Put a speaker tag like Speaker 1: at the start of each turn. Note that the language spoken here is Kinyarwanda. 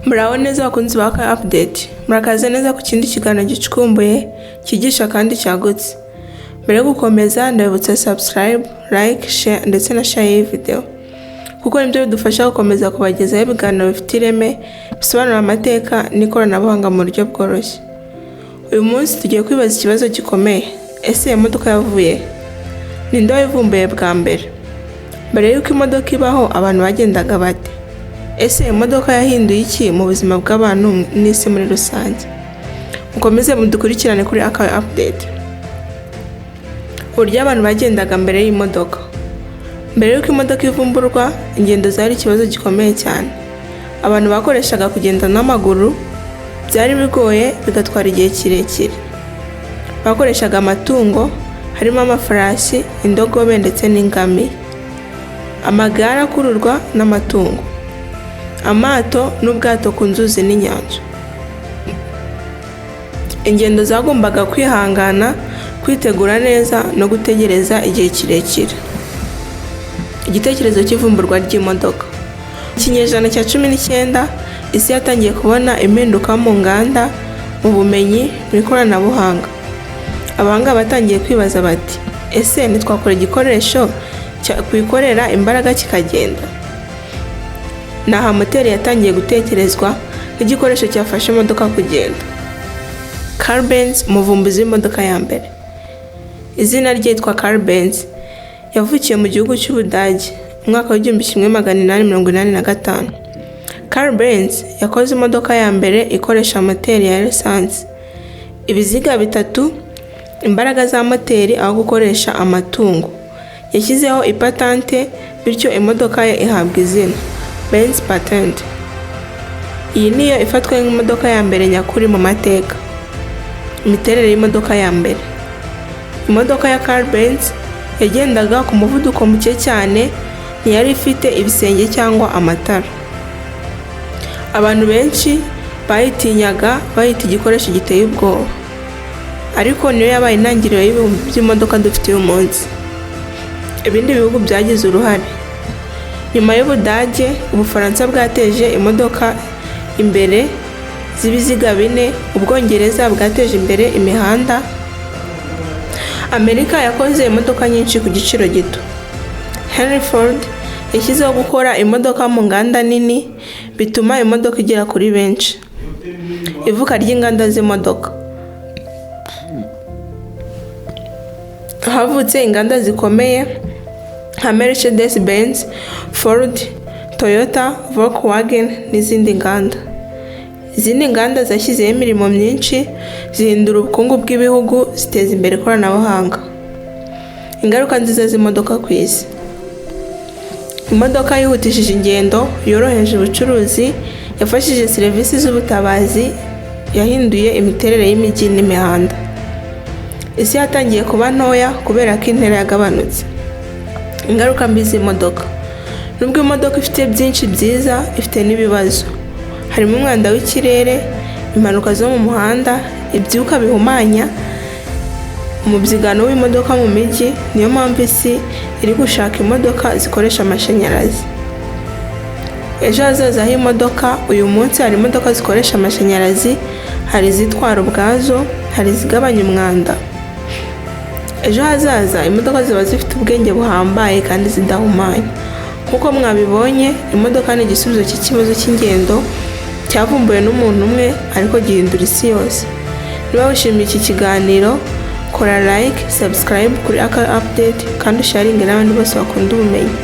Speaker 1: Muraho neza bakunzi ba Aka Update, murakaza neza ku kindi kiganiro gicukumbuye kigisha kandi cyagutse. Mbere yo gukomeza ndabibutsa subscribe, like, share ndetse na share iyi video, kuko nibyo bidufasha gukomeza kubagezaho ibiganiro bifite ireme bisobanura amateka n'ikoranabuhanga mu buryo bworoshye. Uyu munsi tugiye kwibaza ikibazo gikomeye: ese imodoka yavuye ninde wayivumbuye bwa mbere? Mbere y'uko imodoka ibaho abantu bagendaga bate? Ese imodoka yahinduye iki mu buzima bw'abantu n'isi muri rusange? Mukomeze mudukurikirane kuri Aka Update. Uburyo abantu bagendaga mbere y'imodoka. Mbere y'uko imodoka ivumburwa, ingendo zari ikibazo gikomeye cyane. Abantu bakoreshaga kugenda n'amaguru, byari bigoye bigatwara igihe kirekire. Bakoreshaga amatungo harimo amafarashi, indogobe ndetse n'ingamiya. Amagare akururwa n'amatungo, amato n'ubwato ku nzuzi n'inyanja. Ingendo zagombaga kwihangana, kwitegura neza no gutegereza igihe kirekire. Igitekerezo cy'ivumburwa ry'imodoka. Ikinyejana cya 19 isi yatangiye kubona impinduka mu nganda, mu bumenyi, mu ikoranabuhanga. Abahanga batangiye kwibaza bati: ese ntitwakora igikoresho kwikorera imbaraga kikagenda? Naha moteri yatangiye gutekerezwa nk'igikoresho cyafasha imodoka kugenda. Carl Benz, umuvumbuzi w'imodoka ya mbere. Izina rye yitwa Carl Benz. Yavukiye mu gihugu cy'Ubudage mu mwaka wa 1885. Carl Benz yakoze imodoka ya mbere ikoresha moteri ya lisansi, ibiziga bitatu, imbaraga za moteri aho gukoresha amatungo. Yashyizeho ipatante, bityo imodoka ye ihabwa izina Benz Patent. Iyi niyo ifatwa nk'imodoka ya mbere nyakuri mu mateka. Imiterere y'imodoka ya mbere. Imodoka ya Carl Benz yagendaga ku muvuduko muke cyane, ntiyari ifite ibisenge cyangwa amatara. Abantu benshi bayitinyaga, bayita igikoresho giteye ubwoba, ariko niyo yabaye intangiriro y'ibihumbi by'imodoka dufite uyu munsi. Ibindi bihugu byagize uruhare. Nyuma y'Ubudage, Ubufaransa bwateje imodoka imbere z'ibiziga bine, Ubwongereza bwateje imbere imihanda, Amerika yakoze imodoka nyinshi ku giciro gito. Henry Ford yashyizeho gukora imodoka mu nganda nini, bituma imodoka igera kuri benshi. Ivuka ry'inganda z'imodoka. Havutse inganda zikomeye nka Mercedes-Benz, Ford, Toyota, Volkswagen n'izindi nganda. Izindi nganda zashyizeho imirimo myinshi, zihindura ubukungu bw'ibihugu, ziteza imbere ikoranabuhanga. Ingaruka nziza z'imodoka ku isi. Imodoka yihutishije ingendo, yoroheje ubucuruzi, yafashije serivisi z'ubutabazi, yahinduye imiterere y'imijyi n'imihanda. Isi yatangiye kuba ntoya kubera ko intera yagabanutse. Ingaruka mbi z'imodoka. Nubwo imodoka ifite byinshi byiza, ifite n'ibibazo. Harimo umwanda w'ikirere, impanuka zo mu muhanda, ibyuka bihumanya, umubyigano w'imodoka mu mijyi. Niyo mpamvu isi iri gushaka imodoka zikoresha amashanyarazi. Ejo hazaza h'imodoka. Uyu munsi hari imodoka zikoresha amashanyarazi, hari izitwara ubwazo, hari izigabanya umwanda. Ejo hazaza imodoka ziba zifite ubwenge buhambaye kandi zidahumanya. Kuko mwabibonye, imodoka ni igisubizo cy'ikibazo cy'ingendo cyavumbuwe n'umuntu umwe, ariko gihindura isi yose. Niba wishimiye iki kiganiro, kora like, subscribe kuri Aka Update kandi sharinge n'abandi bose bakunda ubumenyi.